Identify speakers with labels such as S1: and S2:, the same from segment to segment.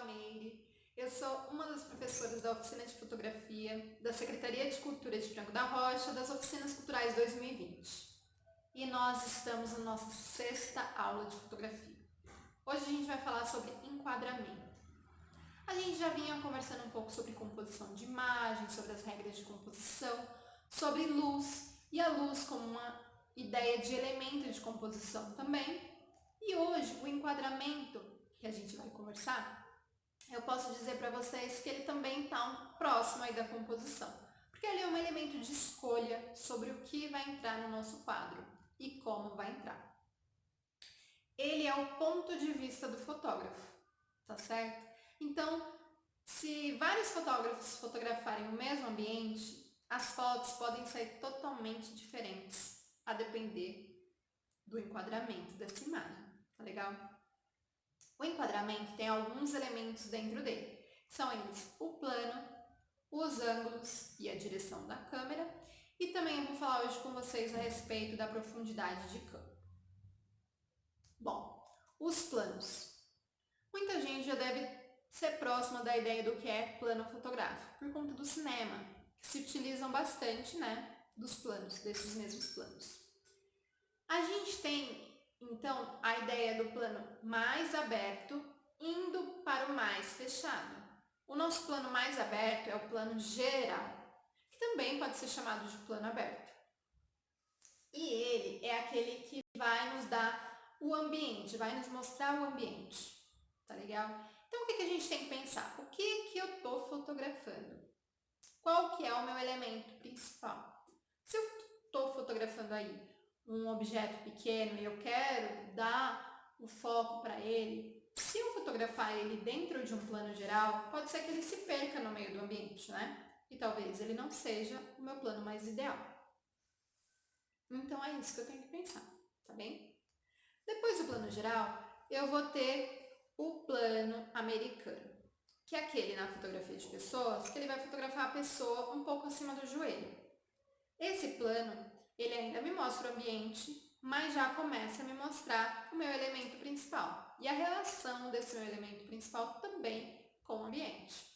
S1: Meire, eu sou uma das professoras da oficina de fotografia da Secretaria de Cultura de Franco da Rocha das Oficinas Culturais 2020. E nós estamos na nossa 6ª aula de fotografia. Hoje a gente vai falar sobre enquadramento. A gente já vinha conversando um pouco sobre composição de imagem, sobre as regras de composição, sobre luz e a luz como uma ideia de elemento de composição também. E hoje o enquadramento que a gente vai conversar, eu posso dizer para vocês que ele também está próximo aí da composição, porque ele é um elemento de escolha sobre o que vai entrar no nosso quadro e como vai entrar. Ele é o ponto de vista do fotógrafo, tá certo? Então, se vários fotógrafos fotografarem o mesmo ambiente, as fotos podem sair totalmente diferentes, a depender do enquadramento dessa imagem, tá legal? O enquadramento tem alguns elementos dentro dele, são eles o plano, os ângulos e a direção da câmera, e também eu vou falar hoje com vocês a respeito da profundidade de campo. Bom, os planos. Muita gente já deve ser próxima da ideia do que é plano fotográfico, por conta do cinema, que se utilizam bastante, dos planos, desses mesmos planos. A gente tem, então, a ideia do plano mais aberto indo para o mais fechado. O nosso plano mais aberto é o plano geral, que também pode ser chamado de plano aberto. E ele é aquele que vai nos dar o ambiente, vai nos mostrar o ambiente, tá legal? Então, o que a gente tem que pensar? O que eu estou fotografando? Qual que é o meu elemento principal? Se eu estou fotografando aí um objeto pequeno e eu quero dar o foco para ele, se eu fotografar ele dentro de um plano geral, pode ser que ele se perca no meio do ambiente, E talvez ele não seja o meu plano mais ideal. Então é isso que eu tenho que pensar, tá bem? Depois do plano geral, eu vou ter o plano americano, que é aquele na fotografia de pessoas, que ele vai fotografar a pessoa um pouco acima do joelho. Esse plano, ele ainda me mostra o ambiente, mas já começa a me mostrar o meu elemento principal e a relação desse meu elemento principal também com o ambiente.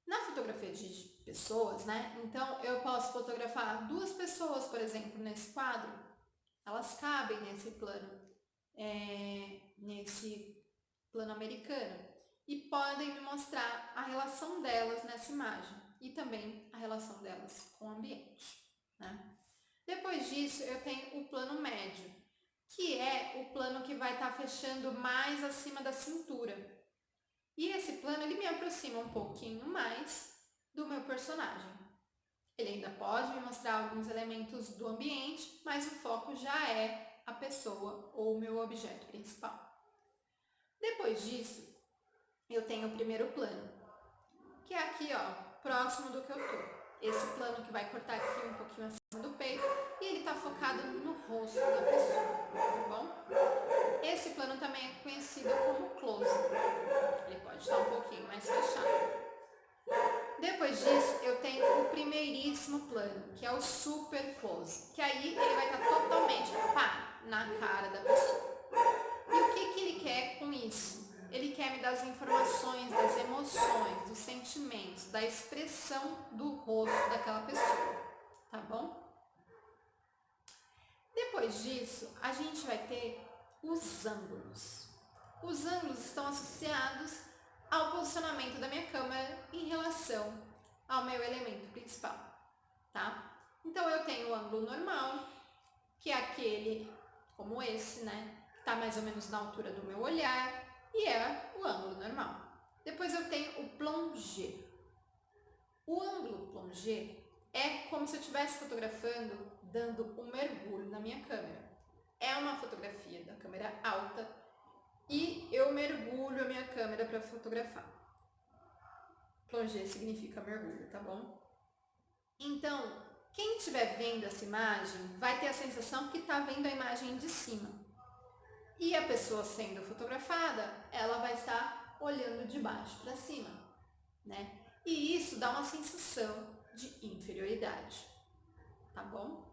S1: Na fotografia de pessoas, Então eu posso fotografar 2 pessoas, por exemplo, nesse quadro. Elas cabem nesse plano americano e podem me mostrar a relação delas nessa imagem e também a relação delas com o ambiente. Depois disso, eu tenho o plano médio, que é o plano que vai estar fechando mais acima da cintura. E esse plano, ele me aproxima um pouquinho mais do meu personagem. Ele ainda pode me mostrar alguns elementos do ambiente, mas o foco já é a pessoa ou o meu objeto principal. Depois disso, eu tenho o primeiro plano, que é aqui, próximo do que eu tô. Esse plano que vai cortar aqui um pouquinho acima do peito e ele tá focado no rosto da pessoa, tá bom? Esse plano também é conhecido como close. Ele pode estar um pouquinho mais fechado. Depois disso, eu tenho o primeiríssimo plano, que é o super close, que aí ele vai estar totalmente na cara da pessoa. E o que ele quer com isso? Ele quer me dar as informações, das emoções, dos sentimentos, da expressão do rosto daquela pessoa, tá bom? Depois disso, a gente vai ter os ângulos. Os ângulos estão associados ao posicionamento da minha câmera em relação ao meu elemento principal, tá? Então eu tenho o ângulo normal, que é aquele como esse, que está mais ou menos na altura do meu olhar, e é o ângulo normal. Depois eu tenho o plongé. O ângulo plongé é como se eu estivesse fotografando, dando um mergulho na minha câmera. É uma fotografia da câmera alta e eu mergulho a minha câmera para fotografar. Plongé significa mergulho, tá bom? Então, quem estiver vendo essa imagem vai ter a sensação que está vendo a imagem de cima. E a pessoa sendo fotografada, ela vai estar olhando de baixo para cima, E isso dá uma sensação de inferioridade, tá bom?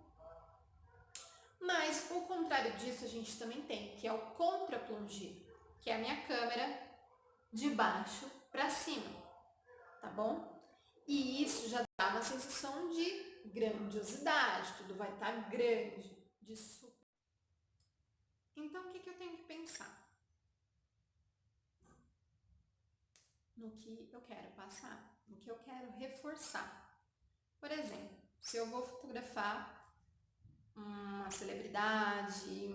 S1: Mas o contrário disso a gente também tem, que é o contra-plongé, que é a minha câmera de baixo para cima, tá bom? E isso já dá uma sensação de grandiosidade, tudo vai estar grande, de super. Então, o que eu tenho que pensar? No que eu quero passar, no que eu quero reforçar. Por exemplo, se eu vou fotografar uma celebridade,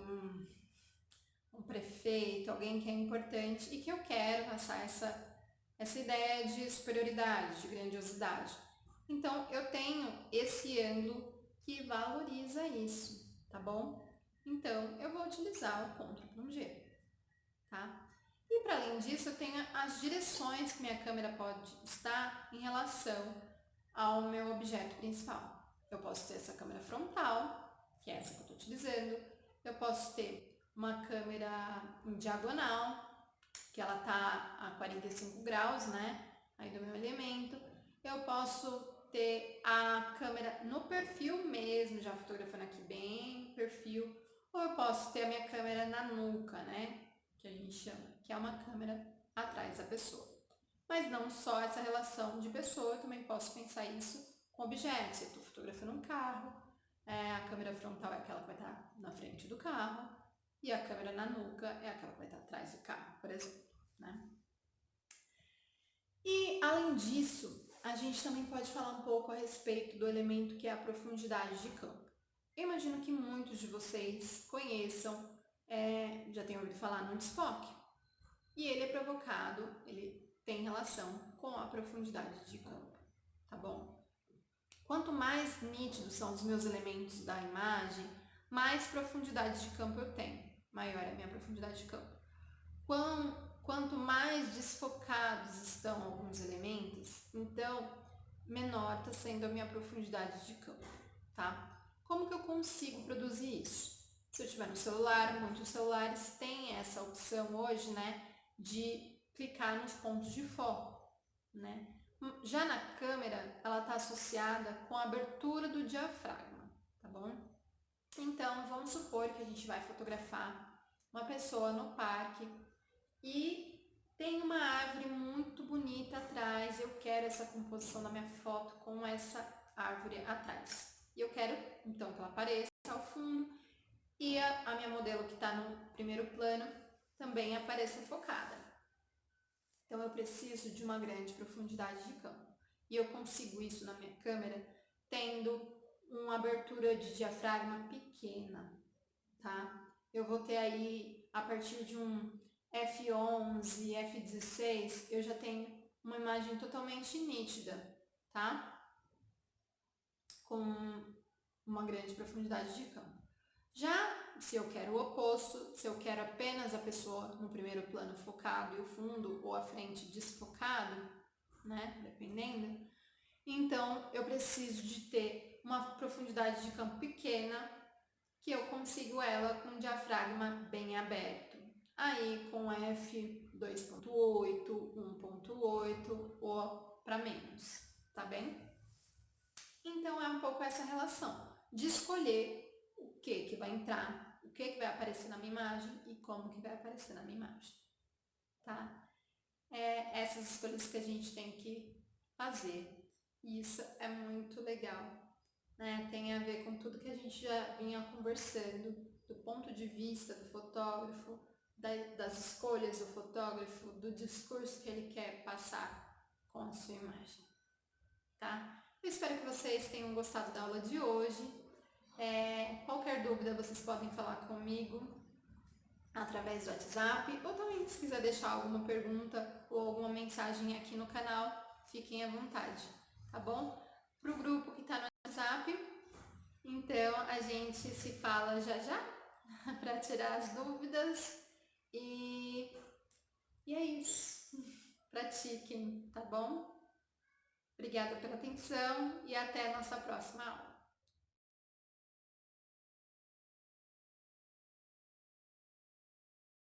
S1: um prefeito, alguém que é importante e que eu quero passar essa ideia de superioridade, de grandiosidade. Então, eu tenho esse ângulo que valoriza isso, tá bom? Então, eu vou utilizar o Ctrl com G, tá? E para além disso, eu tenho as direções que minha câmera pode estar em relação ao meu objeto principal. Eu posso ter essa câmera frontal, que é essa que eu estou utilizando. Eu posso ter uma câmera em diagonal, que ela está a 45 graus, né? Aí do meu elemento. Eu posso ter a câmera no perfil mesmo, já fotografando aqui bem perfil. Ou eu posso ter a minha câmera na nuca, né? Que a gente chama, que é uma câmera atrás da pessoa. Mas não só essa relação de pessoa, eu também posso pensar isso com objetos. Eu estou fotografando um carro, a câmera frontal é aquela que vai estar na frente do carro, e a câmera na nuca é aquela que vai estar atrás do carro, por exemplo, né? E além disso, a gente também pode falar um pouco a respeito do elemento que é a profundidade de campo. Eu imagino que muitos de vocês conheçam, já tenham ouvido falar no desfoque. E ele é provocado, ele tem relação com a profundidade de campo, tá bom? Quanto mais nítidos são os meus elementos da imagem, mais profundidade de campo eu tenho, maior é a minha profundidade de campo. Quanto mais desfocados estão alguns elementos, então menor está sendo a minha profundidade de campo, tá? Como que eu consigo produzir isso? Se eu estiver no celular, muitos celulares têm essa opção hoje, né, de clicar nos pontos de foco, né? Já na câmera, ela está associada com a abertura do diafragma, tá bom? Então, vamos supor que a gente vai fotografar uma pessoa no parque e tem uma árvore muito bonita atrás. Eu quero essa composição da minha foto com essa árvore atrás. E eu quero, então, que ela apareça ao fundo e a minha modelo que está no primeiro plano também apareça focada. Então, eu preciso de uma grande profundidade de campo. E eu consigo isso na minha câmera tendo uma abertura de diafragma pequena, tá? Eu vou ter aí, a partir de um F11, F16, eu já tenho uma imagem totalmente nítida, tá? Com uma grande profundidade de campo. Já se eu quero o oposto, se eu quero apenas a pessoa no primeiro plano focado e o fundo ou a frente desfocado, né, dependendo, então eu preciso de ter uma profundidade de campo pequena, que eu consigo ela com o diafragma bem aberto. Aí com F2.8, 1.8 ou para menos, tá bem? Então é um pouco essa relação de escolher o que vai entrar, o que vai aparecer na minha imagem e como que vai aparecer na minha imagem, tá? Essas escolhas que a gente tem que fazer. E isso é muito legal, né? Tem a ver com tudo que a gente já vinha conversando, do ponto de vista do fotógrafo, das escolhas do fotógrafo, do discurso que ele quer passar com a sua imagem, tá? Eu espero que vocês tenham gostado da aula de hoje. Qualquer dúvida vocês podem falar comigo através do WhatsApp, ou também se quiser deixar alguma pergunta ou alguma mensagem aqui no canal, fiquem à vontade, tá bom? Para o grupo que está no WhatsApp, então a gente se fala já já para tirar as dúvidas e é isso. Pratiquem, tá bom? Obrigada pela atenção e até a nossa próxima aula.